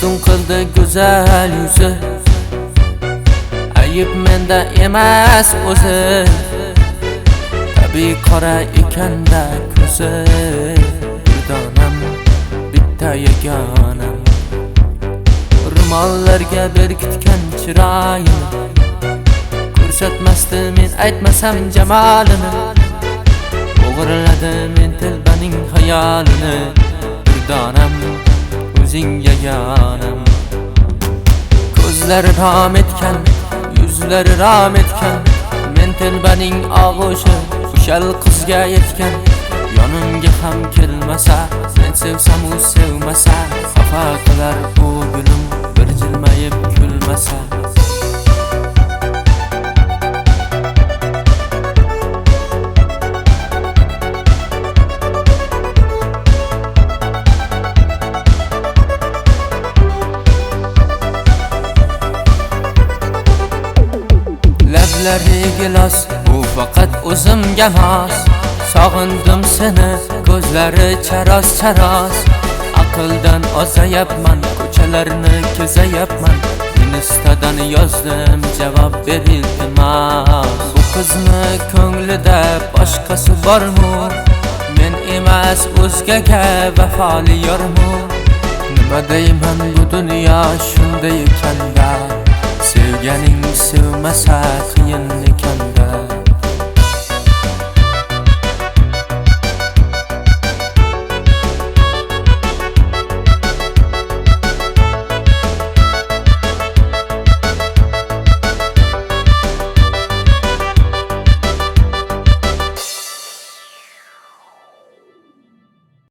Maftun qildi go'zal yuzi, ayib menda emas o'zi. Tabiiy qora ekanda ko'zi, bir donam bitta yagonam. Ro'mollarga berkitgan chiroyini ko'rsatmasdi men aytmasam jamolini. O'g'irladi men telbaning xayolini, bir donam o'zing yagonam. Ko'zlari rom etgan, yuzlari rom etgan, men telbaning og'ushi o'shal qizga yetgan. Yonimga ham kelmasa, men sevsam u sevmasa, xafa qilar u gulim bir jilmayib kulmasa. Lablari gilos, bu faqat o'zimga mos. Sog'indim seni, ko'zlari charos-charos. Aqldan ozayapman, ko'chalarni kezayapman. Instadan yozdim, javob ber iltimos. Bu qizni ko'nglida boshqasi bormi? Men emas o'zgaga vafoli yormi? Nima deyman, bu dunyo shunday ekan-da. Sevganing sevmasa qiyin